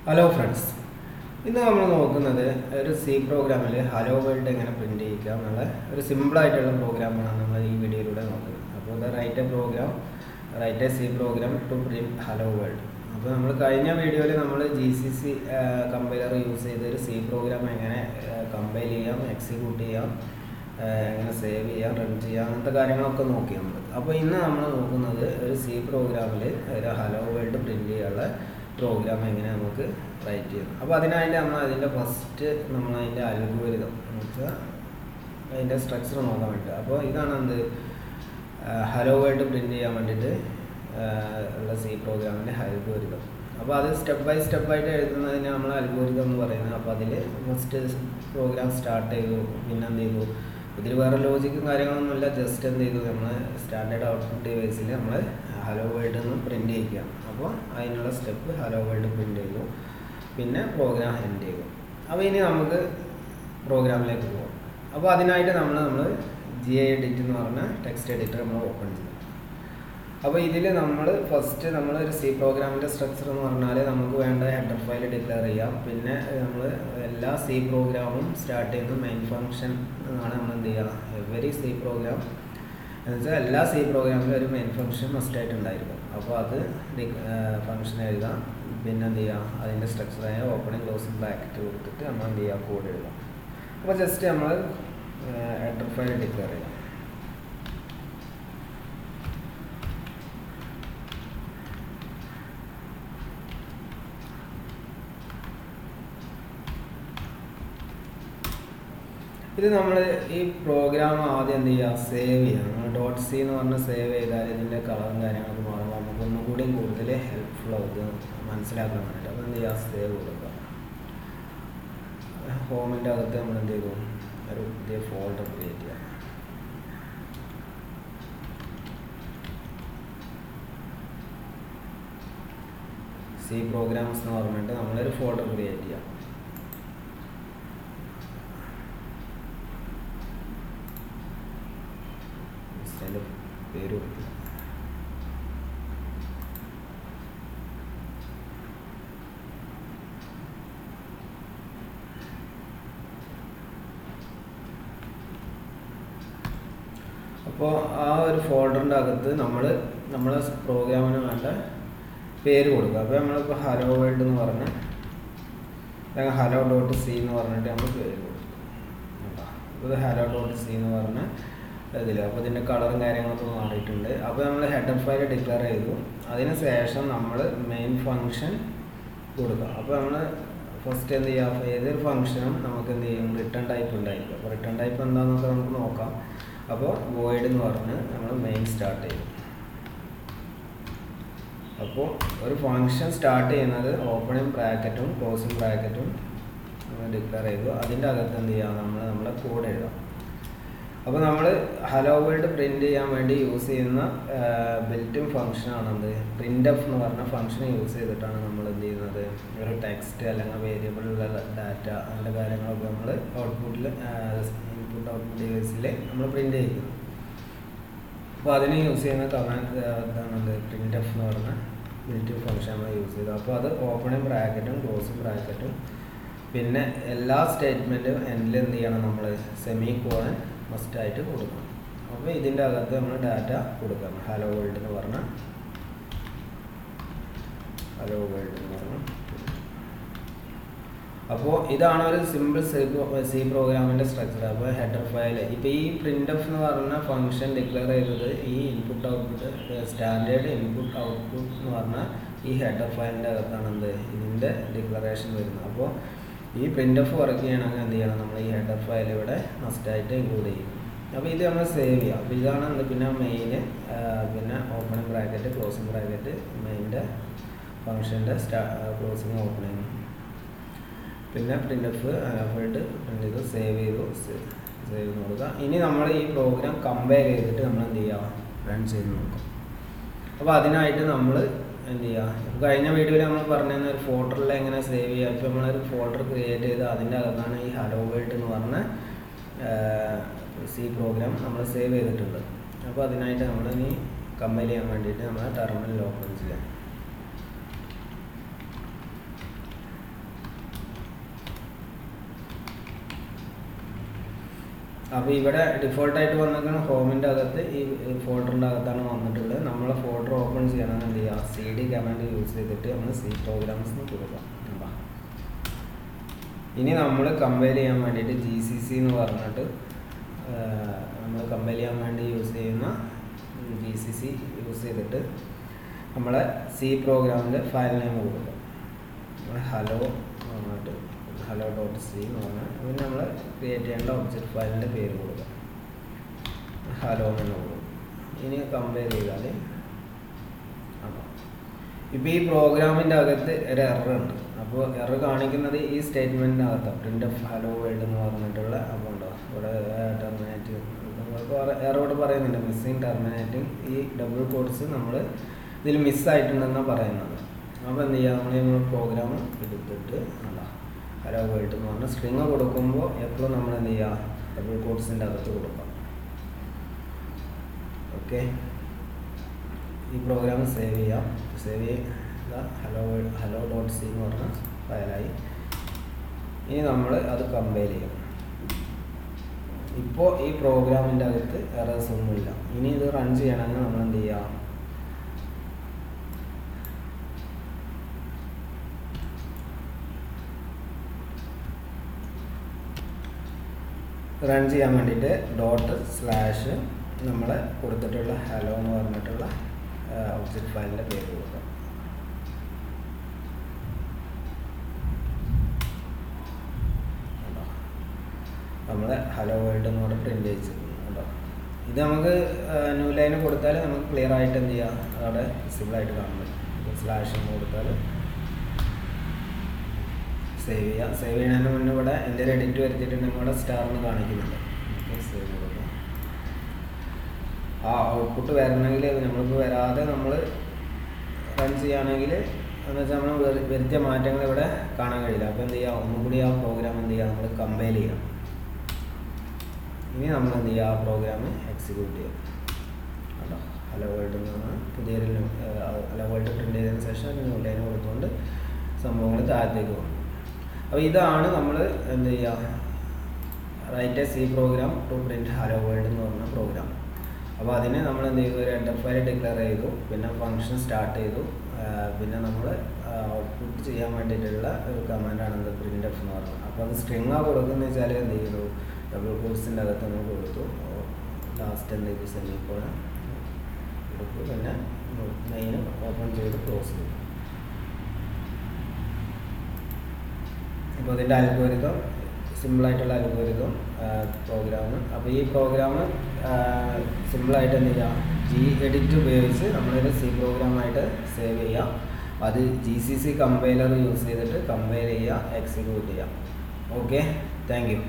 Hello friends, ഇന്ന് നമ്മൾ നോക്കുന്നത് ഒരു സി പ്രോഗ്രാമിൽ ഹലോ വേൾഡ് എങ്ങനെ പ്രിൻറ്റ് ചെയ്യിക്കാം എന്നുള്ള ഒരു സിമ്പിളായിട്ടുള്ള പ്രോഗ്രാമാണ് നമ്മൾ ഈ വീഡിയോയിലൂടെ നോക്കുന്നത്. അപ്പോൾ ഇത് write a C program to print hello world. അപ്പോൾ നമ്മൾ കഴിഞ്ഞ വീഡിയോയിൽ നമ്മൾ GCC കമ്പൈലർ യൂസ് ചെയ്ത് ഒരു സി പ്രോഗ്രാം എങ്ങനെ കമ്പൈൽ ചെയ്യാം, എക്സിക്യൂട്ട് ചെയ്യാം, എങ്ങനെ സേവ് ചെയ്യാം, റൺ ചെയ്യാം, അങ്ങനത്തെ കാര്യങ്ങളൊക്കെ നോക്കി നമ്മൾ. അപ്പോൾ ഇന്ന് നമ്മൾ നോക്കുന്നത് ഒരു സി പ്രോഗ്രാമിൽ ഒരു ഹലോ വേൾഡ് പ്രിൻറ്റ് ചെയ്യാനുള്ള പ്രോഗ്രാം എങ്ങനെ നമുക്ക് റൈറ്റ് ചെയ്യാം. അപ്പോൾ അതിനായിട്ട് നമ്മൾ അതിൻ്റെ ഫസ്റ്റ് നമ്മളതിൻ്റെ അൽഗോരിതം എന്ന് വെച്ചാൽ അതിൻ്റെ സ്ട്രക്ചർ നോക്കാൻ വേണ്ടിയിട്ട്. അപ്പോൾ ഇതാണ് എന്ത് ഹലോ വേൾഡ് പ്രിൻറ്റ് ചെയ്യാൻ വേണ്ടിയിട്ട് ഉള്ള സി പ്രോഗ്രാമിൻ്റെ അൽഗോരിതം. അപ്പോൾ അത് സ്റ്റെപ്പ് ബൈ സ്റ്റെപ്പായിട്ട് എഴുതുന്നതിന് നമ്മൾ അൽഗോരിതം എന്ന് പറയുന്നത്. അപ്പോൾ അതിൽ ഫസ്റ്റ് പ്രോഗ്രാം സ്റ്റാർട്ട് ചെയ്തു, പിന്നെ എന്ത് ചെയ്തു, ഇതിൽ വേറെ ലോജിക്കും കാര്യങ്ങളൊന്നുമില്ല, ജസ്റ്റ് എന്ത് ചെയ്തു, നമ്മൾ സ്റ്റാൻഡേർഡ് ഔട്ട്പുട്ട് ഡിവൈസിൽ നമ്മൾ ഹലോ വേൾഡ് എന്ന് പ്രിൻറ്റ് ചെയ്യുക. അപ്പോൾ അതിനുള്ള സ്റ്റെപ്പ് ഹലോ വേൾഡ് പ്രിൻറ്റ് ചെയ്തു, പിന്നെ പ്രോഗ്രാം എൻഡ് ചെയ്തു. അപ്പോൾ ഇനി നമുക്ക് പ്രോഗ്രാമിലേക്ക് പോകാം. അപ്പോൾ അതിനായിട്ട് നമ്മൾ GEdit എന്ന് പറഞ്ഞ ടെക്സ്റ്റ് എഡിറ്റർ നമ്മൾ ഓപ്പൺ ചെയ്യും. അപ്പോൾ ഇതിൽ നമ്മൾ ഫസ്റ്റ് നമ്മളൊരു സി പ്രോഗ്രാമിൻ്റെ സ്ട്രക്ചർ എന്ന് പറഞ്ഞാൽ നമുക്ക് വേണ്ട ഹെഡർ ഫയൽ ഡിക്ലെയർ ചെയ്യാം. പിന്നെ നമ്മൾ എല്ലാ സി പ്രോഗ്രാമും സ്റ്റാർട്ട് ചെയ്യുന്ന മെയിൻ ഫംഗ്ഷൻ എന്നാണ് നമ്മൾ എന്ത് ചെയ്യുക. എവരി സി പ്രോഗ്രാം എന്ന് വെച്ചാൽ എല്ലാ സി പ്രോഗ്രാമിലും ഒരു മെയിൻ ഫംഗ്ഷൻ മസ്റ്റായിട്ട് ഉണ്ടായിരിക്കും. അപ്പോൾ അത് ഫംഗ്ഷൻ എഴുതാം. പിന്നെ എന്ത് ചെയ്യുക, അതിൻ്റെ സ്ട്രക്ചറായ ഓപ്പണിംഗ് ക്ലോസിംഗ് ബ്രാക്കറ്റ് കൊടുത്തിട്ട് നമ്മൾ എന്ത് ചെയ്യുക, കോഡ് എഴുതാം. അപ്പോൾ ജസ്റ്റ് നമ്മൾ ഹെഡർ ഫയൽ ഡിക്ലെയർ ചെയ്യാം. ഇത് നമ്മൾ ഈ പ്രോഗ്രാം ആദ്യം എന്ത് ചെയ്യുക, സേവ് ചെയ്യാം. നമ്മൾ .c എന്ന് പറഞ്ഞ് സേവ് ചെയ്താൽ ഇതിൻ്റെ കളറും കാര്യങ്ങളൊക്കെ മാറുമ്പോൾ നമുക്ക് ഒന്നുകൂടി കൂടുതൽ ഹെൽപ്ഫുൾ ആവും മനസ്സിലാക്കാൻ വേണ്ടിയിട്ട്. അപ്പോൾ എന്ത് ചെയ്യുക, സേവ് കൊടുക്കുക. ഹോമിൻ്റെ അകത്ത് നമ്മൾ എന്ത് ചെയ്തു, ഒരു പുതിയ ഫോൾഡർ ക്രിയേറ്റ് ചെയ്യാം. സി പ്രോഗ്രാംസ് എന്ന് പറഞ്ഞിട്ട് നമ്മളൊരു ഫോൾഡർ ക്രിയേറ്റ് ചെയ്യാം. പേര് കൊടുക്കുക. അപ്പോൾ ആ ഒരു ഫോൾഡറിൻ്റെ അകത്ത് നമ്മളെ പ്രോഗ്രാമിന് വേണ്ട പേര് കൊടുക്കുക. അപ്പോൾ നമ്മളിപ്പോൾ ഹലോ വേൾഡ് എന്ന് പറഞ്ഞ് hello.c എന്ന് പറഞ്ഞിട്ട് നമ്മൾ പേര് കൊടുക്കും. ഇത് hello.c എന്ന് പറഞ്ഞ് ഇതിൽ. അപ്പോൾ ഇതിൻ്റെ കളറും കാര്യങ്ങളൊക്കെ മാറിയിട്ടുണ്ട്. അപ്പോൾ നമ്മൾ ഹെഡർ ഫയൽ ഡിക്ലെയർ ചെയ്തു. അതിന് ശേഷം നമ്മൾ മെയിൻ ഫംഗ്ഷൻ കൊടുക്കുക. അപ്പോൾ നമ്മൾ ഫസ്റ്റ് എന്ത് ചെയ്യുക, ഏതൊരു ഫംഗ്ഷനും നമുക്ക് എന്ത് ചെയ്യും, റിട്ടേൺ ടൈപ്പ് ഉണ്ടായിരിക്കും. അപ്പോൾ റിട്ടേൺ ടൈപ്പ് എന്താണെന്നൊക്കെ നമുക്ക് നോക്കാം. അപ്പോൾ void എന്ന് പറഞ്ഞ് നമ്മൾ മെയിൻ സ്റ്റാർട്ട് ചെയ്യും. അപ്പോൾ ഒരു ഫംഗ്ഷൻ സ്റ്റാർട്ട് ചെയ്യുന്നത് ഓപ്പണിംഗ് ബ്രാക്കറ്റും ക്ലോസിംഗ് ബ്രാക്കറ്റും നമ്മൾ ഡിക്ലെയർ ചെയ്തു. അതിൻ്റെ അകത്ത് എന്ത് ചെയ്യുക, നമ്മളെ കോഡ് എഴുതാം. അപ്പോൾ നമ്മൾ ഹലോ വേൾഡ് പ്രിൻറ്റ് ചെയ്യാൻ വേണ്ടി യൂസ് ചെയ്യുന്ന ബിൽറ്റ് ഇൻ ഫംഗ്ഷനാണെന്ത്, printf എന്ന് പറഞ്ഞ ഫംഗ്ഷൻ യൂസ് ചെയ്തിട്ടാണ് നമ്മൾ എന്ത് ചെയ്യുന്നത്, ഒരു ടെക്സ്റ്റ് അല്ലെങ്കിൽ വേരിയബിളിലുള്ള ഡാറ്റ അങ്ങനത്തെ കാര്യങ്ങളൊക്കെ നമ്മൾ ഔട്ട്പുട്ടിൽ ഇൻപുട്ട് ഔട്ട്പുട്ട് ഡിവൈസിൽ നമ്മൾ പ്രിൻറ്റ് ചെയ്യുന്നു. അപ്പോൾ അതിന് യൂസ് ചെയ്യുന്ന കമാൻഡ് ഇതാണ് printf എന്ന് പറഞ്ഞ ബിൽറ്റ് ഇൻ ഫംഗ്ഷൻ നമ്മൾ യൂസ് ചെയ്തു. അപ്പോൾ അത് ഓപ്പണിംഗ് ബ്രാക്കറ്റും ക്ലോസിംഗ് ബ്രാക്കറ്റും പിന്നെ എല്ലാ സ്റ്റേറ്റ്മെൻറ്റും എൻഡിൽ എന്ത് ചെയ്യണം, നമ്മൾ സെമിക്കോളൻ മസ്റ്റായിട്ട് കൊടുക്കണം. അപ്പോൾ ഇതിൻ്റെ അകത്ത് നമ്മൾ ഡാറ്റ കൊടുക്കണം. ഹലോ വേൾഡ് എന്ന് പറഞ്ഞാൽ അപ്പോൾ ഇതാണ് ഒരു സിമ്പിൾ സി പ്രോഗ്രാമിൻ്റെ സ്ട്രക്ചർ. അപ്പോൾ ഹെഡർ ഫയൽ, ഇപ്പോൾ ഈ printf എന്ന് പറഞ്ഞ ഫംഗ്ഷൻ ഡിക്ലെയർ ചെയ്തത് ഈ input output standard input output എന്ന് പറഞ്ഞാൽ ഈ ഹെഡർ ഫയലിൻ്റെ അകത്താണ് ഇതിൻ്റെ ഡിക്ലറേഷൻ വരുന്നത്. അപ്പോൾ ഈ printf വർക്ക് ചെയ്യണമെങ്കിൽ എന്ത് ചെയ്യണം, നമ്മൾ ഈ ഹെഡർ ഫയൽ ഇവിടെ മസ്റ്റായിട്ട് ഇൻക്ലൂഡ് ചെയ്യും. അപ്പോൾ ഇത് നമ്മൾ സേവ് ചെയ്യാം. അപ്പോൾ ഇതാണ് പിന്നെ മെയിന്, പിന്നെ ഓപ്പണിംഗ് ബ്രാക്കറ്റ് ക്ലോസിംഗ് ബ്രാക്കറ്റ് മെയിൻ്റെ ഫംഗ്ഷൻ്റെ ക്ലോസിംഗ് ഓപ്പണിംഗ്, പിന്നെ printf ആയിട്ട് പ്രിൻ്റ് ചെയ്തു, സേവ് കൊടുക്കുക. ഇനി നമ്മൾ ഈ പ്രോഗ്രാം കമ്പയർ ചെയ്തിട്ട് നമ്മൾ എന്ത് ചെയ്യുക, റൺ ചെയ്ത് നോക്കാം. അപ്പോൾ അതിനായിട്ട് നമ്മൾ എന്ത് ചെയ്യുക, കഴിഞ്ഞ വീഡിയോയിൽ നമ്മൾ പറഞ്ഞിരുന്ന ഒരു ഫോൾഡറിൽ എങ്ങനെ സേവ് ചെയ്യുക. ഇപ്പോൾ നമ്മളൊരു ഫോൾഡർ ക്രിയേറ്റ് ചെയ്ത് അതിൻ്റെ അകത്താണ് ഈ ഹലോ വേൾഡ് എന്ന് പറഞ്ഞ സി പ്രോഗ്രാം നമ്മൾ സേവ് ചെയ്തിട്ടുണ്ട്. അപ്പോൾ അതിനായിട്ട് നമ്മളിനി കമ്പൈൽ ചെയ്യാൻ വേണ്ടിയിട്ട് നമ്മൾ ടെർമിനൽ ഓപ്പൺ ചെയ്യാം. അപ്പോൾ ഇവിടെ ഡിഫോൾട്ടായിട്ട് വന്നിരിക്കുന്ന ഹോമിൻ്റെ അകത്ത് ഈ ഫോൾഡറിൻ്റെ അകത്താണ് വന്നിട്ടുള്ളത്. നമ്മളെ ഫോൾഡർ ഓപ്പൺ ചെയ്യണമെന്ന് എന്ത് ചെയ്യുക, CD കമാൻഡ് യൂസ് ചെയ്തിട്ട് നമ്മൾ C പ്രോഗ്രാംസ് കൊടുക്കാം. ഇനി നമ്മൾ കമ്പൈൽ ചെയ്യാൻ വേണ്ടിയിട്ട് GCC എന്ന് പറഞ്ഞിട്ട് നമ്മൾ കമ്പൈൽ ചെയ്യാൻ വേണ്ടി യൂസ് ചെയ്യുന്ന GCC യൂസ് ചെയ്തിട്ട് നമ്മളെ C പ്രോഗ്രാമിൻ്റെ ഫയൽ നെയിം കൊടുക്കാം. ഹലോ പറഞ്ഞിട്ട് hello.c എന്ന് പറഞ്ഞാൽ പിന്നെ നമ്മൾ ക്രിയേറ്റ് ചെയ്യേണ്ട ഒബ്ജക്റ്റ് ഫയലിൻ്റെ പേര് കൊടുക്കാം, ഹലോ എന്ന് കൊടുക്കും. ഇനി കമ്പയർ ചെയ്താൽ ഇപ്പോൾ ഈ പ്രോഗ്രാമിൻ്റെ അകത്ത് ഒരു എറർ ഉണ്ട്. അപ്പോൾ എറർ കാണിക്കുന്നത് ഈ സ്റ്റേറ്റ്മെൻറ്റിൻ്റെ അകത്താണ്, പ്രിൻ്റ് ഓഫ് ഹലോ വേൾഡ് എന്ന് പറഞ്ഞിട്ടുള്ള. അപ്പോൾ ഉണ്ടോ ഇവിടെ ടെർമിനേറ്റ് എററോട് പറയുന്നുണ്ട്, മിസ്സിങ് ടെർമിനേറ്റിംഗ്. ഈ ഡബിൾ കോഡ്സ് നമ്മൾ ഇതിൽ മിസ്സായിട്ടുണ്ടെന്നാണ് പറയുന്നത്. അപ്പോൾ എന്ത് ചെയ്യുക, നമ്മൾ പ്രോഗ്രാം എടുത്തിട്ട് ഹലോ വേൾഡ് എന്ന് പറഞ്ഞാൽ സ്ട്രിങ് കൊടുക്കുമ്പോൾ എപ്പോഴും നമ്മൾ എന്ത് ചെയ്യുക, ഡബിൾ കോഡ്സിൻ്റെ അകത്ത് കൊടുക്കാം. ഓക്കെ, ഈ പ്രോഗ്രാം സേവ് ചെയ്യാം. സേവ് ചെയ്ത hello.c എന്ന് പറഞ്ഞ ഫയലായി. ഇനി നമ്മൾ അത് കമ്പൈൽ ചെയ്യാം. ഇപ്പോൾ ഈ പ്രോഗ്രാമിൻ്റെ അകത്ത് എറേഴ്സ് ഒന്നുമില്ല. ഇനി ഇത് റൺ ചെയ്യണമെങ്കിൽ നമ്മൾ എന്ത് ചെയ്യുക, റൺ ചെയ്യാൻ വേണ്ടിയിട്ട് ./ നമ്മൾ കൊടുത്തിട്ടുള്ള ഹലോ എന്ന് പറഞ്ഞിട്ടുള്ള ഒബ്ജക്റ്റ് ഫയലിൻ്റെ പേര് കൊടുക്കാം. നമ്മൾ ഹലോ വേൾഡ് എന്ന് പറഞ്ഞ് പ്രിൻ്റ് ചെയ്തിട്ടുണ്ട് കേട്ടോ. ഇത് നമുക്ക് ന്യൂ ലൈന് കൊടുത്താൽ നമുക്ക് ക്ലിയർ ആയിട്ട് എന്ത് ചെയ്യാം, അവിടെ വിസിബിളായിട്ട് കാണാൻ പറ്റും. സ്ലാഷ് എന്ന് കൊടുത്താൽ സേവ് ചെയ്യാം. സേവ് ചെയ്യുന്നതിന് മുന്നേ ഇവിടെ എൻ്റെ ഒരു എഡിറ്റ് വരുത്തിയിട്ടുണ്ടെങ്കിൽ ഇവിടെ സ്റ്റാറിന് കാണിക്കുന്നുണ്ട്. സേവ് കൊടുക്കാം. ആ ഔട്ട്പുട്ട് വരണമെങ്കിൽ നമ്മളിപ്പോൾ വരാതെ നമ്മൾ റൺ ചെയ്യുകയാണെങ്കിൽ എന്ന് വെച്ചാൽ നമ്മൾ വരുത്തിയ മാറ്റങ്ങൾ ഇവിടെ കാണാൻ കഴിയില്ല. അപ്പോൾ എന്ത് ചെയ്യുക, ഒന്നുകൂടി ആ പ്രോഗ്രാം എന്ത് ചെയ്യുക, നമ്മൾ കമ്പൈൽ ചെയ്യാം. ഇനി നമ്മൾ എന്ത് ചെയ്യുക, ആ പ്രോഗ്രാം എക്സിക്യൂട്ട് ചെയ്യാം. കേട്ടോ, ഹലോ വേൾഡ് എന്ന് പറഞ്ഞാൽ പുതിയൊരു ഹലോ വേൾഡ് പ്രിൻ്റ് ചെയ്തതിന് ശേഷം ന്യൂ ലൈൻ കൊടുത്തുകൊണ്ട് സംഭവങ്ങൾ താഴത്തേക്ക് പോകും. അപ്പോൾ ഇതാണ് നമ്മൾ എന്ത് ചെയ്യുക, write a C program to print hello world എന്ന് പറഞ്ഞ പ്രോഗ്രാം. അപ്പോൾ അതിന് നമ്മൾ എന്ത് ചെയ്തു, ഒരു ഹെഡർ ഫയൽ ഡിക്ലെയർ ചെയ്തു, പിന്നെ ഫംഗ്ഷൻ സ്റ്റാർട്ട് ചെയ്തു, പിന്നെ നമ്മൾ ഔട്ട്പുട്ട് ചെയ്യാൻ വേണ്ടിയിട്ടുള്ള ഒരു കമാൻഡാണ് എന്ത്, പ്രിൻ്റ് എഫ് എന്ന് പറയുന്നത്. അപ്പോൾ അത് സ്ട്രിങ്ങാണ് കൊടുക്കുന്നത് വെച്ചാൽ എന്ത് ചെയ്തു, ഡബിൾ കോഴ്സിൻ്റെ അകത്ത് നമ്മൾ കൊടുത്തു, ലാസ്റ്റ് എന്ത് ചെയ്തു, സെമിക്കോളൻ കൊടുത്തു, പിന്നെ മെയിൻ ഓപ്പൺ ചെയ്ത് ക്ലോസ് ചെയ്തു. ഇപ്പോൾ ഇതിൻ്റെ അൽഗോരിതം സിമ്പിളായിട്ടുള്ള അൽഗോരിതം പ്രോഗ്രാം. അപ്പോൾ ഈ പ്രോഗ്രാം സിമ്പിളായിട്ട് എന്ത് ചെയ്യാം, Gedit ഉപയോഗിച്ച് നമ്മളൊരു C പ്രോഗ്രാമായിട്ട് സേവ് ചെയ്യാം. അത് GCC കമ്പൈലർ യൂസ് ചെയ്തിട്ട് കമ്പൈൽ ചെയ്യുക, എക്സിക്യൂട്ട് ചെയ്യാം. Okay, thank you.